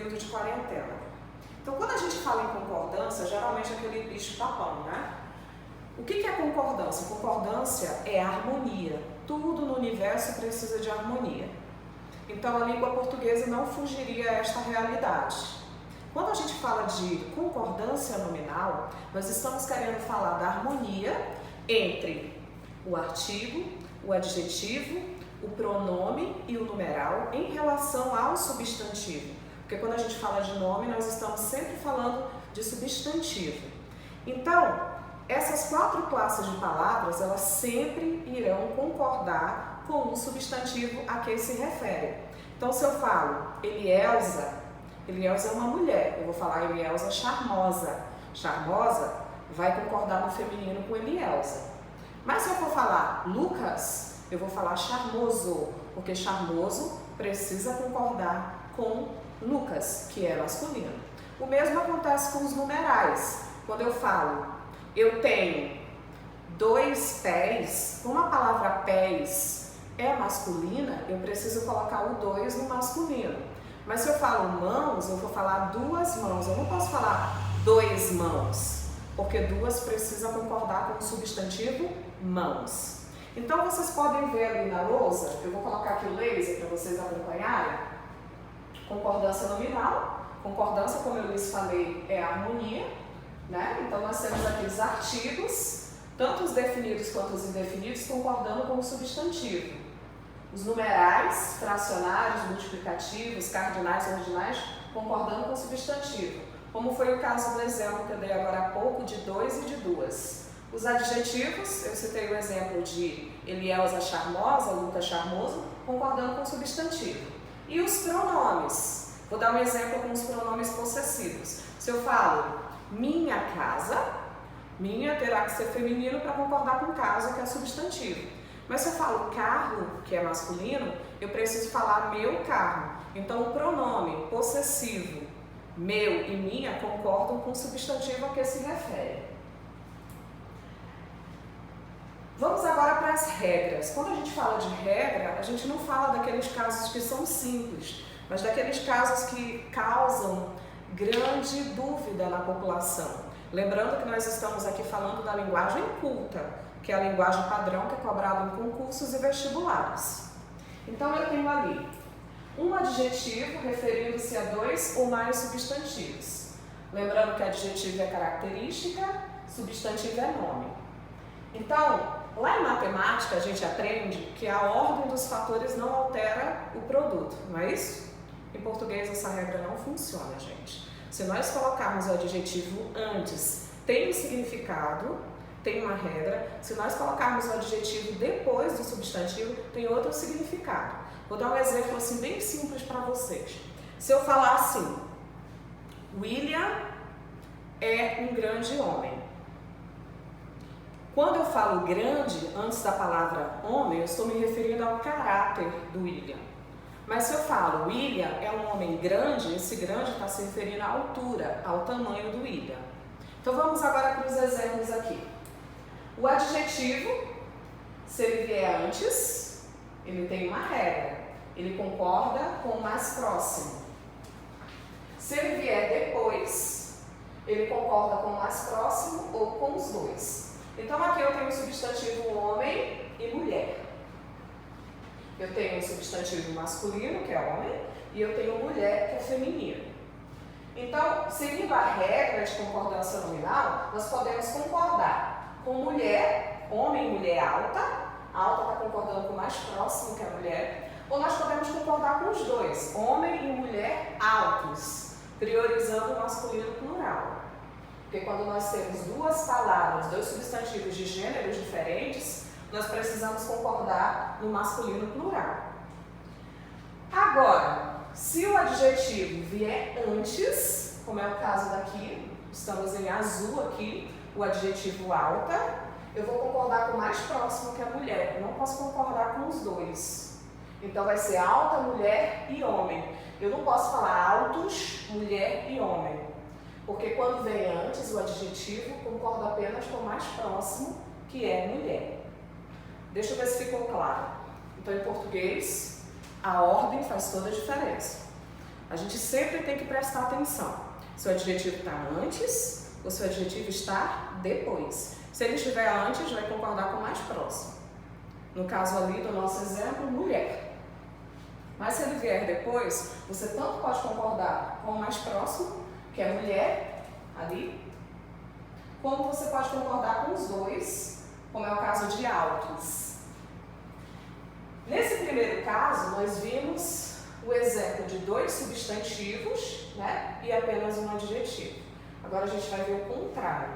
período de quarentena. Então, quando a gente fala em concordância, geralmente é aquele bicho-papão, né? O que é concordância? Concordância é harmonia. Tudo no universo precisa de harmonia. Então, a língua portuguesa não fugiria a esta realidade. Quando a gente fala de concordância nominal, nós estamos querendo falar da harmonia entre o artigo, o adjetivo, o pronome e o numeral em relação ao substantivo. Porque quando a gente fala de nome, nós estamos sempre falando de substantivo. Então, essas 4 classes de palavras, elas sempre irão concordar com o substantivo a que se refere. Então, se eu falo Elielza, Elielza é uma mulher, eu vou falar Elielza charmosa. Charmosa vai concordar no feminino com Elielza. Mas se eu for falar Lucas, eu vou falar charmoso, porque charmoso precisa concordar com Lucas, que é masculino. O mesmo acontece com os numerais. Quando eu falo, eu tenho 2 pés, como a palavra pés é masculina, eu preciso colocar o 2 no masculino. Mas se eu falo mãos, eu vou falar 2 mãos. Eu não posso falar 2 mãos, porque 2 precisa concordar com o substantivo mãos. Então, vocês podem ver ali na lousa, eu vou colocar aqui o laser para vocês acompanharem. Concordância nominal. Concordância, como eu lhes falei, é a harmonia, né? Então, nós temos aqui os artigos, tanto os definidos quanto os indefinidos, concordando com o substantivo. Os numerais, fracionários, multiplicativos, cardinais, ordinais, concordando com o substantivo. Como foi o caso do exemplo que eu dei agora há pouco, de 2 e de 2. Os adjetivos, eu citei o exemplo de Elielza charmosa, Lucas charmoso, concordando com o substantivo. E os pronomes, vou dar um exemplo com os pronomes possessivos. Se eu falo minha casa, minha terá que ser feminino para concordar com casa, que é substantivo. Mas se eu falo carro, que é masculino, eu preciso falar meu carro. Então o pronome possessivo, meu e minha, concordam com o substantivo a que se refere. Vamos agora para as regras. Quando a gente fala de regra, a gente não fala daqueles casos que são simples, mas daqueles casos que causam grande dúvida na população. Lembrando que nós estamos aqui falando da linguagem culta, que é a linguagem padrão que é cobrada em concursos e vestibulares. Então eu tenho ali um adjetivo referindo-se a 2 ou mais substantivos. Lembrando que adjetivo é característica, substantivo é nome. Então, lá em matemática a gente aprende que a ordem dos fatores não altera o produto, não é isso? Em português essa regra não funciona, gente. Se nós colocarmos o adjetivo antes, tem um significado, tem uma regra. Se nós colocarmos o adjetivo depois do substantivo, tem outro significado. Vou dar um exemplo assim bem simples para vocês. Se eu falar assim, William é um grande homem. Quando eu falo grande, antes da palavra homem, eu estou me referindo ao caráter do William. Mas se eu falo William é um homem grande, esse grande está se referindo à altura, ao tamanho do William. Então vamos agora para os exemplos aqui. O adjetivo, se ele vier antes, ele tem uma regra. Ele concorda com o mais próximo. Se ele vier depois, ele concorda com o mais próximo ou com os 2. Então aqui eu tenho o substantivo homem e mulher. Eu tenho o substantivo masculino, que é homem, e eu tenho mulher, que é feminino. Então, seguindo a regra de concordância nominal, nós podemos concordar com mulher, homem e mulher alta está concordando com o mais próximo, que é a mulher, ou nós podemos concordar com os 2, homem e mulher altos, priorizando o masculino plural. Porque quando nós temos 2 palavras, 2 substantivos de gêneros diferentes, nós precisamos concordar no masculino plural. Agora, se o adjetivo vier antes, como é o caso daqui, estamos em azul aqui, o adjetivo alta, eu vou concordar com o mais próximo, que é a mulher. Eu não posso concordar com os 2. Então vai ser alta, mulher e homem. Eu não posso falar altos, mulher e homem. Porque quando vem antes o adjetivo, concordo apenas com o mais próximo, que é mulher. Deixa eu ver se ficou claro. Então, em português, a ordem faz toda a diferença. A gente sempre tem que prestar atenção se o adjetivo está antes ou se o adjetivo está depois. Se ele estiver antes, vai concordar com o mais próximo. No caso ali do nosso exemplo, mulher. Mas se ele vier depois, você tanto pode concordar com o mais próximo, que é mulher, ali, como você pode concordar com os dois, como é o caso de autos. Nesse primeiro caso, nós vimos o exemplo de 2 substantivos, né, e apenas um adjetivo. Agora a gente vai ver o contrário.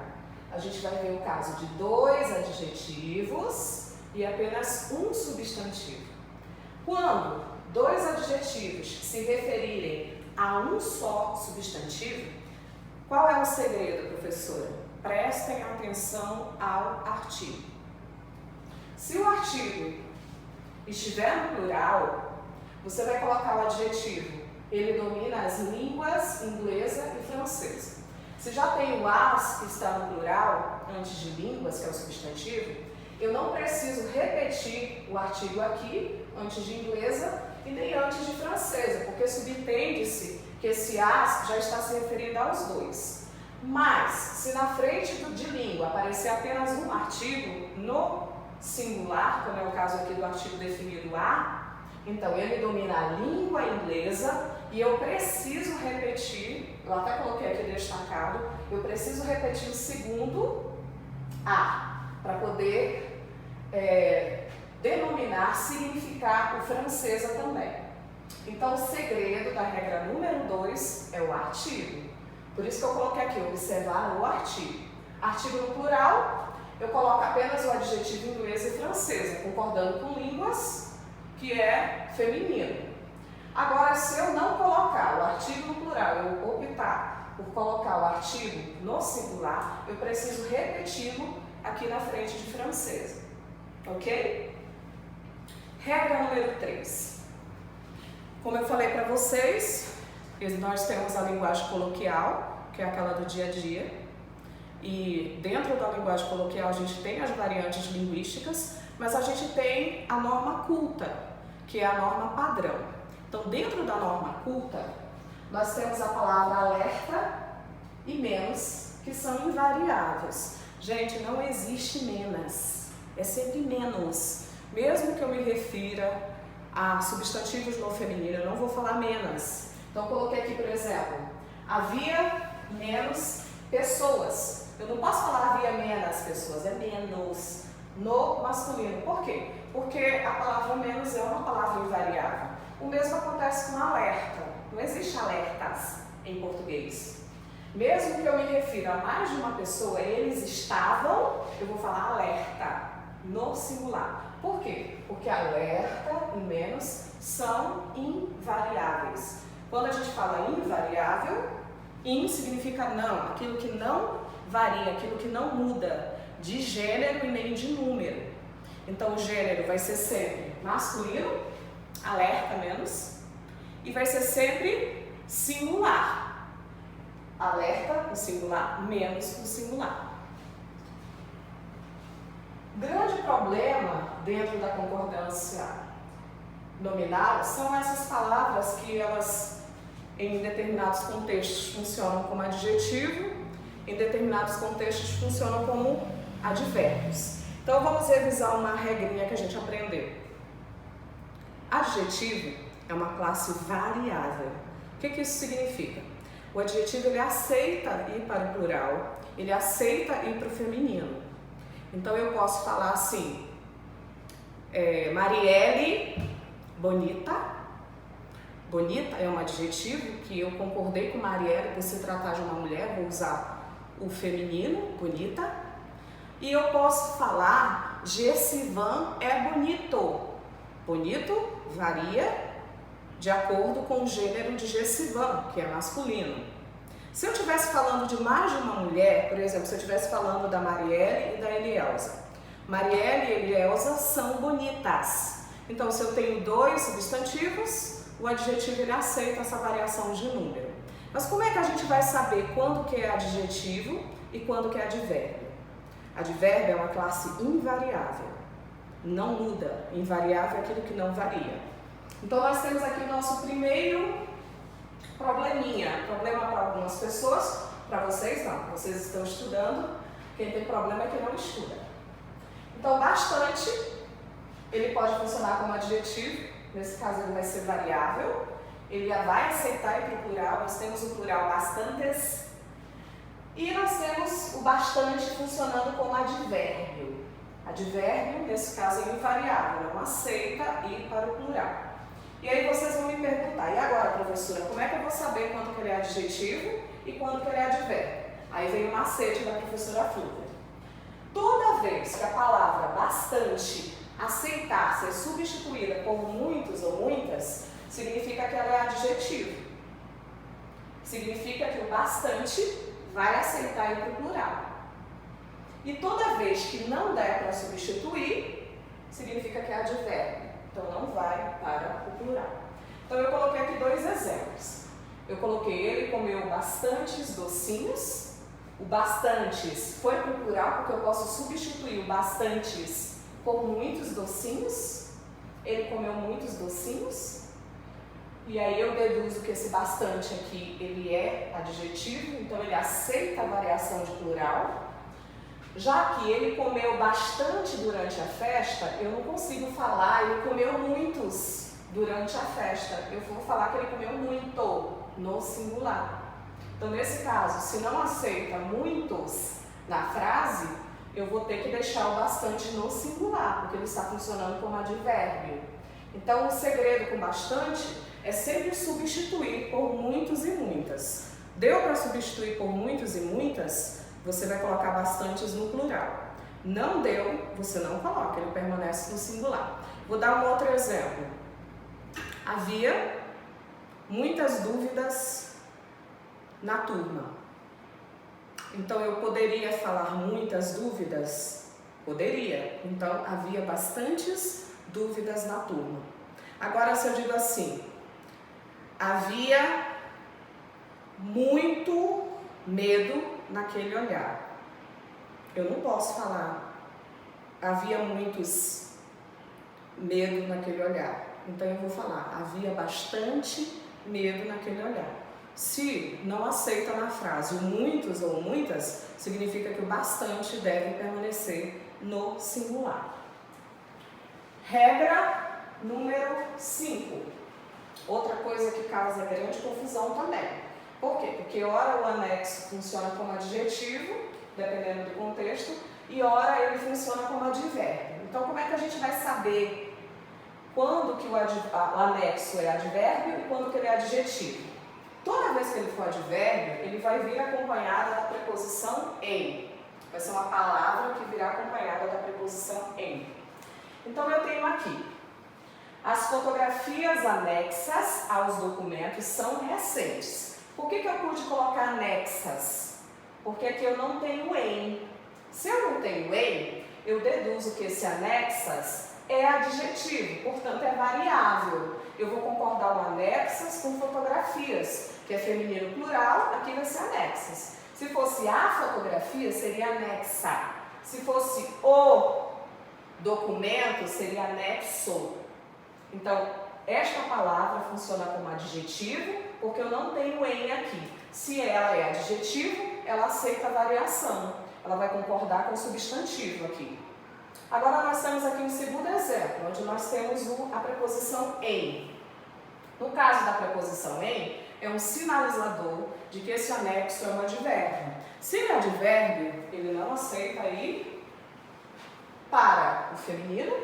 A gente vai ver o caso de 2 adjetivos e apenas um substantivo. Quando 2 adjetivos se referirem a um só substantivo, qual é o segredo, professora? Prestem atenção ao artigo. Se o artigo estiver no plural, você vai colocar o adjetivo. Ele domina as línguas inglesa e francesa. Se já tem o as, que está no plural, antes de línguas, que é o substantivo, eu não preciso repetir o artigo aqui, antes de inglesa, e nem antes de francesa, porque subentende-se que esse as já está se referindo aos dois. Mas, se na frente de língua aparecer apenas um artigo no singular, como é o caso aqui do artigo definido a, então ele domina a língua inglesa e eu preciso repetir, eu até coloquei aqui destacado, eu preciso repetir o segundo a, para poder denominar, significar o francesa também. Então, o segredo da regra número 2 é o artigo. Por isso que eu coloquei aqui, observar o artigo. Artigo no plural, eu coloco apenas o adjetivo inglesa e francesa, concordando com línguas, que é feminino. Agora, se eu não colocar o artigo no plural, eu optar por colocar o artigo no singular, eu preciso repeti-lo aqui na frente de francesa. Ok? Regra número 3. Como eu falei para vocês, nós temos a linguagem coloquial, que é aquela do dia a dia, e dentro da linguagem coloquial a gente tem as variantes linguísticas, mas a gente tem a norma culta, que é a norma padrão. Então, dentro da norma culta, nós temos a palavra alerta e menos, que são invariáveis. Gente, não existe menos, é sempre menos. Mesmo que eu me refira a substantivos no feminino, eu não vou falar menos. Então, eu coloquei aqui, por exemplo, havia menos pessoas. Eu não posso falar havia menos pessoas, é menos no masculino. Por quê? Porque a palavra menos é uma palavra invariável. O mesmo acontece com alerta. Não existe alertas em português. Mesmo que eu me refira a mais de uma pessoa, eles estavam, eu vou falar alerta no singular. Por quê? Porque alerta e menos são invariáveis. Quando a gente fala invariável, in significa não, aquilo que não varia, aquilo que não muda de gênero e nem de número. Então o gênero vai ser sempre masculino, alerta menos, e vai ser sempre singular. Alerta, o singular, menos o singular. Grande problema dentro da concordância nominal são essas palavras que elas, em determinados contextos, funcionam como adjetivo, em determinados contextos funcionam como advérbios. Então vamos revisar uma regrinha que a gente aprendeu. Adjetivo é uma classe variável. O que isso significa? O adjetivo ele aceita ir para o plural, ele aceita ir para o feminino. Então eu posso falar assim, Marielle, bonita. Bonita é um adjetivo que eu concordei com Marielle por se tratar de uma mulher, vou usar o feminino, bonita. E eu posso falar, Gessivan é bonito. Bonito varia de acordo com o gênero de Gessivan, que é masculino. Se eu estivesse falando de mais de uma mulher, por exemplo, se eu estivesse falando da Marielle e da Elielza. Marielle e Elielza são bonitas. Então, se eu tenho 2 substantivos, o adjetivo ele aceita essa variação de número. Mas como é que a gente vai saber quando que é adjetivo e quando que é advérbio? Advérbio é uma classe invariável, não muda. Invariável é aquilo que não varia. Então, nós temos aqui o nosso primeiro probleminha. Problema para algumas pessoas, para vocês não. Vocês estão estudando, quem tem problema é quem não estuda. Então, bastante, ele pode funcionar como adjetivo, nesse caso ele vai ser variável, ele vai aceitar ir para o plural, nós temos o plural bastantes, e nós temos o bastante funcionando como advérbio. Advérbio, nesse caso, é invariável, não aceita ir para o plural. E aí vocês vão me perguntar, e agora, professora, como é que eu vou saber quando que ele é adjetivo e quando que ele é advérbio? Aí vem o macete da professora Flúvia. Toda vez que a palavra bastante aceitar ser substituída por muitos ou muitas, significa que ela é adjetivo. Significa que o bastante vai aceitar ir para o plural. E toda vez que não der para substituir, significa que é advérbio. Então não vai para o plural. Então eu coloquei aqui 2 exemplos. Eu coloquei ele comeu bastantes docinhos. O bastantes foi para o plural porque eu posso substituir o bastantes por muitos docinhos. Ele comeu muitos docinhos. E aí eu deduzo que esse bastante aqui, ele é adjetivo, então ele aceita a variação de plural. Já que ele comeu bastante durante a festa, eu não consigo falar ele comeu muitos durante a festa. Eu vou falar que ele comeu muito no singular. Então, nesse caso, se não aceita muitos na frase, eu vou ter que deixar o bastante no singular, porque ele está funcionando como advérbio. Então, o segredo com bastante é sempre substituir por muitos e muitas. Deu para substituir por muitos e muitas? Você vai colocar bastantes no plural. Não deu, você não coloca, ele permanece no singular. Vou dar um outro exemplo. Havia muitas dúvidas na turma. Então, eu poderia falar muitas dúvidas? Poderia. Então, havia bastantes dúvidas na turma. Agora, se eu digo assim, havia muito medo naquele olhar. Eu não posso falar, havia muitos medo naquele olhar. Então eu vou falar, havia bastante medo naquele olhar. Se não aceita na frase o muitos ou muitas, significa que o bastante deve permanecer no singular. Regra número 5. Outra coisa que causa grande confusão também. Por quê? Porque ora o anexo funciona como adjetivo, dependendo do contexto, e ora ele funciona como advérbio. Então, como é que a gente vai saber quando que o anexo é advérbio e quando que ele é adjetivo? Toda vez que ele for advérbio, ele vai vir acompanhado da preposição em. Vai ser uma palavra que virá acompanhada da preposição em. Então, eu tenho aqui, as fotografias anexas aos documentos são recentes. Por que eu pude colocar anexas? Porque aqui eu não tenho em. Se eu não tenho em, eu deduzo que esse anexas é adjetivo, portanto é variável. Eu vou concordar o anexas com fotografias, que é feminino plural, aqui vai ser anexas. Se fosse a fotografia, seria anexa. Se fosse o documento, seria anexo. Então, esta palavra funciona como adjetivo, porque eu não tenho em aqui. Se ela é adjetivo, ela aceita a variação. Ela vai concordar com o substantivo aqui. Agora, nós temos aqui um segundo exemplo, onde nós temos a preposição em. No caso da preposição em, é um sinalizador de que esse anexo é um advérbio. Se ele é advérbio, ele não aceita ir para o feminino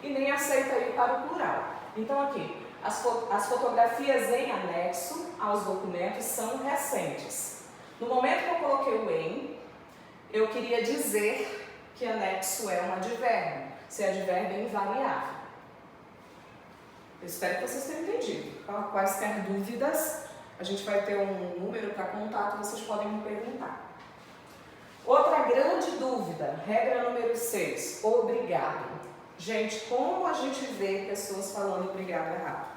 e nem aceita ir para o plural. Então, aqui, as fotografias em anexo aos documentos são recentes. No momento que eu coloquei o em, eu queria dizer que anexo é um advérbio. Se advérbio é invariável. Eu espero que vocês tenham entendido. Quaisquer dúvidas, a gente vai ter um número para contato, vocês podem me perguntar. Outra grande dúvida, regra número 6, obrigado. Gente, como a gente vê pessoas falando obrigado errado?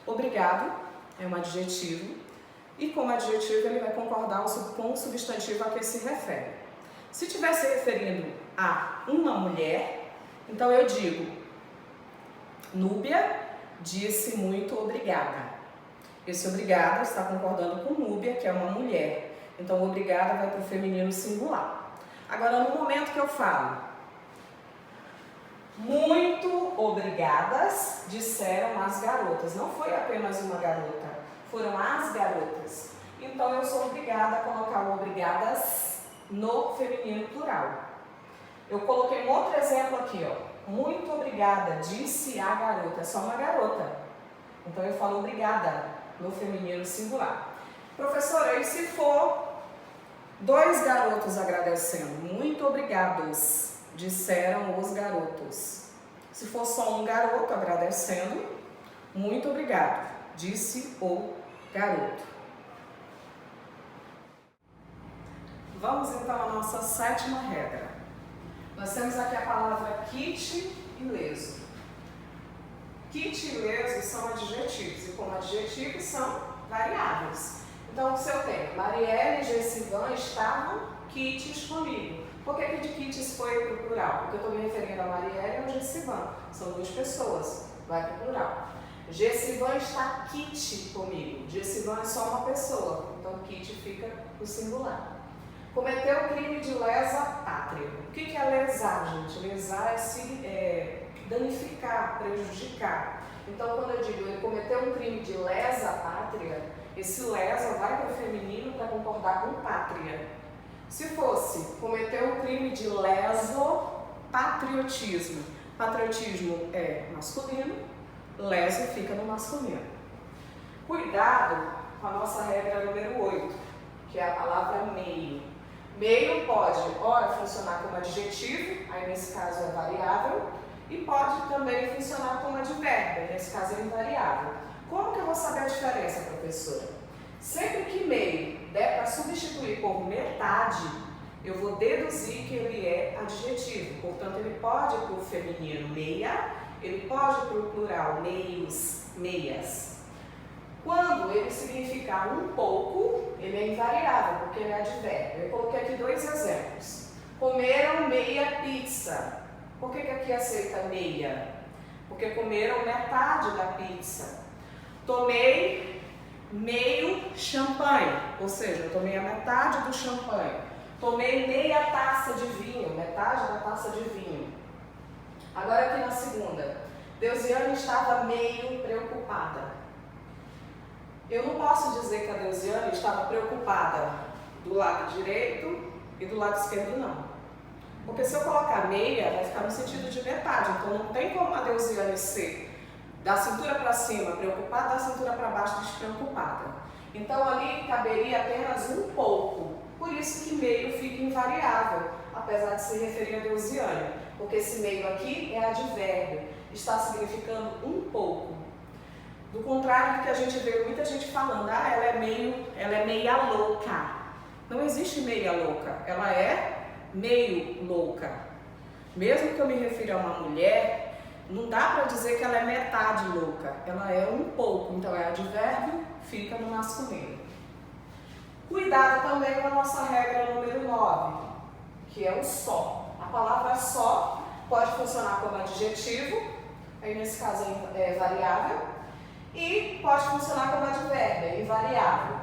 Obrigado é um adjetivo e como adjetivo ele vai concordar com o substantivo a que se refere. Se estiver se referindo a uma mulher, então eu digo, Núbia disse muito obrigada. Esse obrigada está concordando com Núbia, que é uma mulher. Então, obrigada vai para o feminino singular. Agora, no momento que eu falo, muito obrigadas, disseram as garotas. Não foi apenas uma garota, foram as garotas. Então, eu sou obrigada a colocar o obrigadas no feminino plural. Eu coloquei um outro exemplo aqui, ó. Muito obrigada, disse a garota. É só uma garota. Então, eu falo obrigada no feminino singular. Professora, e se for 2 garotos agradecendo? Muito obrigados, disseram os garotos. Se for só um garoto agradecendo, muito obrigado, disse o garoto. Vamos então à nossa 7ª regra. Nós temos aqui a palavra kit e leso. Kit e leso são adjetivos, e como adjetivos são variáveis. Então, se eu tenho Marielle e Gessivan estavam kits comigo. Por que de kits foi para o plural? Porque eu estou me referindo a Marielle e ao Gessivan. São 2 pessoas, vai para o plural. Gessivan está kit comigo. Gessivan é só uma pessoa, então kit fica no singular. Cometeu crime de lesa pátria. O que é lesar, gente? Lesar é se danificar, prejudicar. Então, quando eu digo ele cometeu um crime de lesa pátria, esse lesa vai para o feminino para concordar com pátria. Se fosse cometeu um crime de leso patriotismo, patriotismo é masculino, leso fica no masculino. Cuidado com a nossa regra número 8, que é a palavra meio. Meio pode, ora, funcionar como adjetivo, aí nesse caso é variável, e pode também funcionar como advérbio, nesse caso é invariável. Como que eu vou saber a diferença, professora? Sempre que meio der para substituir por metade, eu vou deduzir que ele é adjetivo. Portanto, ele pode ir para o feminino meia, ele pode ir para o plural meios, meias. Quando ele significar um pouco, ele é invariável, porque ele é advérbio. Eu coloquei aqui 2 exemplos. Comeram meia pizza. Por que aqui aceita meia? Porque comeram metade da pizza. Tomei meio champanhe, ou seja, eu tomei a metade do champanhe. Tomei meia taça de vinho, metade da taça de vinho. Agora aqui na segunda, Deusiane estava meio preocupada. Eu não posso dizer que a Deusiane estava preocupada do lado direito e do lado esquerdo, não. Porque se eu colocar meia, vai ficar no sentido de metade. Então não tem como a Deusiane ser da cintura para cima preocupada, da cintura para baixo despreocupada. Então ali caberia apenas um pouco. Por isso que meio fica invariável, apesar de se referir a Deusiane. Porque esse meio aqui é advérbio, está significando um pouco. Do contrário do que a gente vê muita gente falando, ela é meia louca. Não existe meia louca, ela é meio louca. Mesmo que eu me refira a uma mulher, não dá para dizer que ela é metade louca, ela é um pouco, então é advérbio, fica no masculino. Cuidado também com a nossa regra número 9, que é o só. A palavra só pode funcionar como adjetivo, aí nesse caso é variável, e pode funcionar como advérbio, é invariável.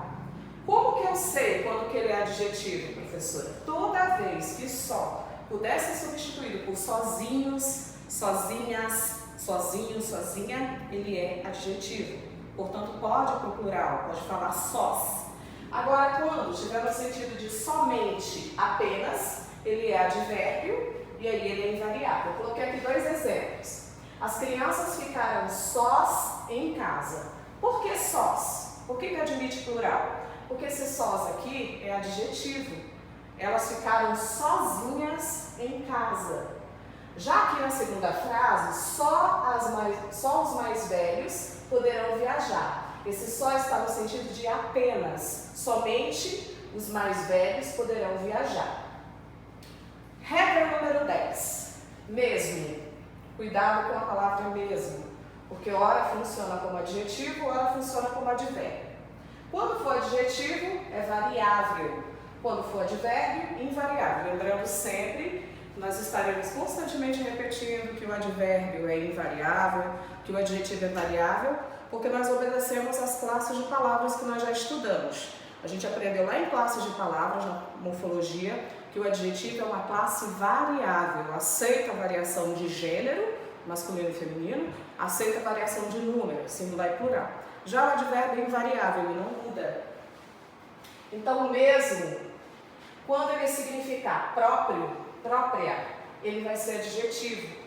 Como que eu sei quando que ele é adjetivo, professora? Toda vez que só puder ser substituído por sozinhos, sozinhas, sozinho, sozinha, ele é adjetivo. Portanto, pode ir para o plural, pode falar sós. Agora, quando tiver no sentido de somente, apenas, ele é advérbio e aí ele é invariável. Eu coloquei aqui 2 exemplos. As crianças ficaram sós em casa. Por que sós? Por que admite plural? Porque esse sós aqui é adjetivo. Elas ficaram sozinhas em casa. Já que na segunda frase, só os mais velhos poderão viajar. Esse só está no sentido de apenas. Somente os mais velhos poderão viajar. Regra número 10. Mesmo. Cuidado com a palavra mesmo, porque ora funciona como adjetivo, ora funciona como advérbio. Quando for adjetivo, é variável. Quando for advérbio, invariável. Lembrando sempre, nós estaremos constantemente repetindo que o advérbio é invariável, que o adjetivo é variável, Porque nós obedecemos às classes de palavras que nós já estudamos. A gente aprendeu lá em classes de palavras, na morfologia, que o adjetivo é uma classe variável, aceita a variação de gênero, masculino e feminino, aceita a variação de número, singular e plural. Já o advérbio é invariável, ele não muda. Então, o mesmo, quando ele significar próprio, própria, ele vai ser adjetivo.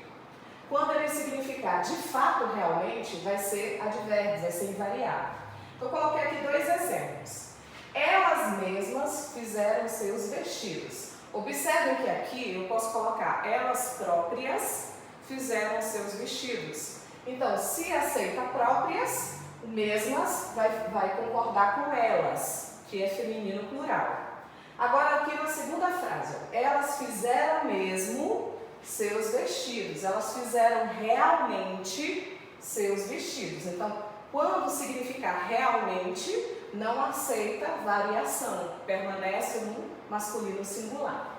Quando ele significar de fato, realmente, vai ser advérbio, vai ser invariável. Então, eu coloquei aqui 2 exemplos. Elas mesmas fizeram seus vestidos. Observem que aqui eu posso colocar elas próprias fizeram seus vestidos. Então, se aceita próprias, o mesmas vai concordar com elas, que é feminino plural. Agora, aqui na segunda frase, elas fizeram mesmo seus vestidos. Elas fizeram realmente seus vestidos. Então, quando significar realmente, não aceita variação, permanece no masculino singular.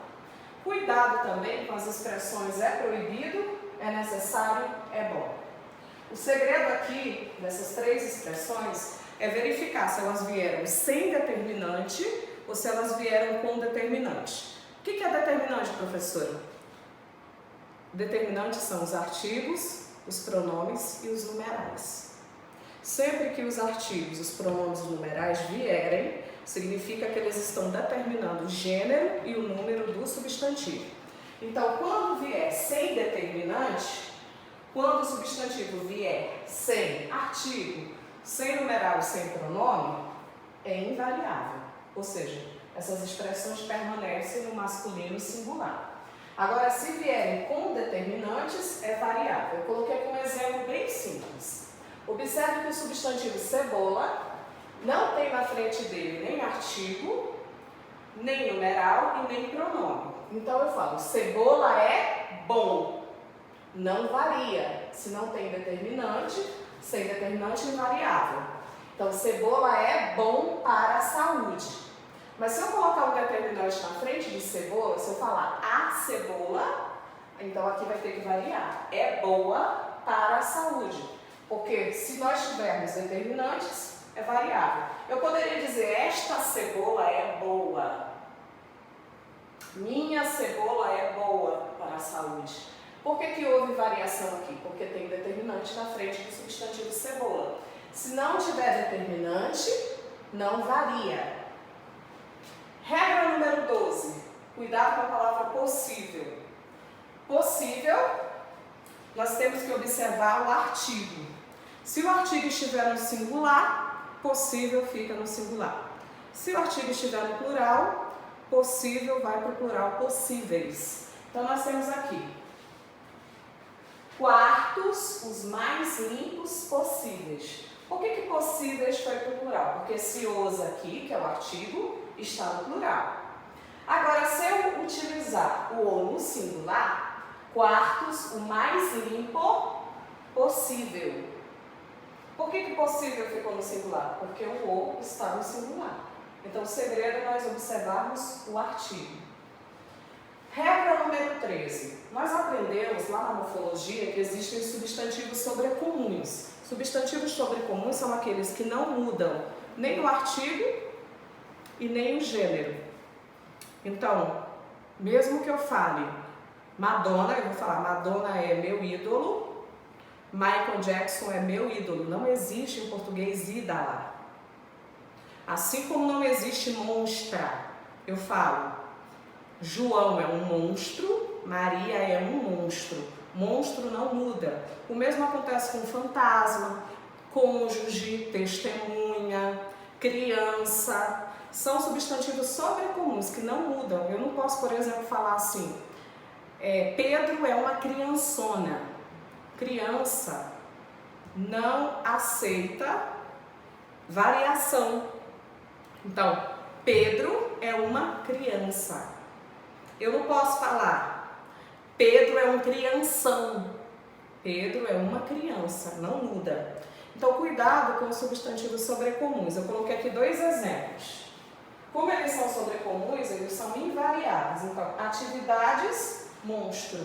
Cuidado também com as expressões é proibido, é necessário, é bom. O segredo aqui dessas 3 expressões é verificar se elas vieram sem determinante ou se elas vieram com determinante. O que é determinante, professora? Determinantes são os artigos, os pronomes e os numerais. Sempre que os artigos, os pronomes e os numerais vierem, significa que eles estão determinando o gênero e o número do substantivo. Então, quando vier sem determinante, quando o substantivo vier sem artigo, sem numeral e sem pronome, é invariável. Ou seja, essas expressões permanecem no masculino singular. Agora, se vierem com determinantes, é variável. Eu coloquei aqui um exemplo bem simples. Observe que o substantivo cebola não tem na frente dele nem artigo, nem numeral e nem pronome. Então eu falo, cebola é bom. Não varia. Se não tem determinante, sem determinante invariável. Então, cebola é bom para a saúde. Mas se eu colocar um determinante na frente de cebola, se eu falar a cebola, então aqui vai ter que variar. É boa para a saúde. Porque se nós tivermos determinantes, é variável. Eu poderia dizer, esta cebola é boa. Minha cebola é boa para a saúde. Por que houve variação aqui? Porque tem determinante na frente do substantivo cebola. Se não tiver determinante, não varia. Regra número 12. Cuidado com a palavra possível. Possível, nós temos que observar o artigo. Se o artigo estiver no singular, possível fica no singular. Se o artigo estiver no plural, possível vai para o plural possíveis. Então, nós temos aqui quartos, os mais limpos possíveis. Por que possíveis foi para o plural? Porque esse os aqui, que é o artigo, está no plural. Agora, se eu utilizar o o no singular, quartos, o mais limpo possível. Por que possível ficou no singular? Porque o o está no singular. Então, o segredo é nós observarmos o artigo. Regra número 13. Nós aprendemos lá na morfologia que existem substantivos sobrecomuns. Substantivos sobrecomuns são aqueles que não mudam nem o artigo e nem o gênero. Então, mesmo que eu fale Madonna, eu vou falar Madonna é meu ídolo, Michael Jackson é meu ídolo. Não existe em português ídala. Assim como não existe monstra, eu falo João é um monstro, Maria é um monstro. Monstro não muda. O mesmo acontece com fantasma, cônjuge, testemunha, criança. São substantivos sobrecomuns que não mudam. Eu não posso, por exemplo, falar assim, Pedro é uma criançona. Criança não aceita variação. Então, Pedro é uma criança. Eu não posso falar, Pedro é um crianção. Pedro é uma criança, não muda. Então, cuidado com os substantivos sobrecomuns. Eu coloquei aqui 2 exemplos. Como eles são sobrecomuns, eles são invariáveis. Então, atividades, monstro.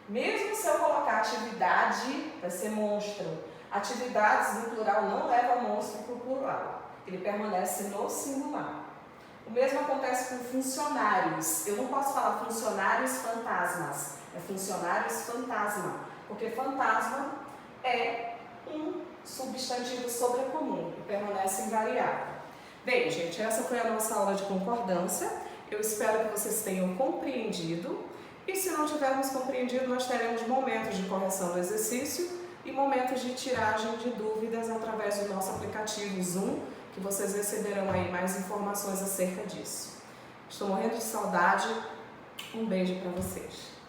Mesmo se eu colocar atividade, vai ser monstro. Atividades no plural não leva monstro para o plural, ele permanece no singular. O mesmo acontece com funcionários. Eu não posso falar funcionários fantasmas, é funcionários fantasma, porque fantasma é um substantivo sobrecomum e permanece invariável. Bem, gente, essa foi a nossa aula de concordância. Eu espero que vocês tenham compreendido. E se não tivermos compreendido, nós teremos momentos de correção do exercício e momentos de tiragem de dúvidas através do nosso aplicativo Zoom, que vocês receberão aí mais informações acerca disso. Estou morrendo de saudade. Um beijo para vocês.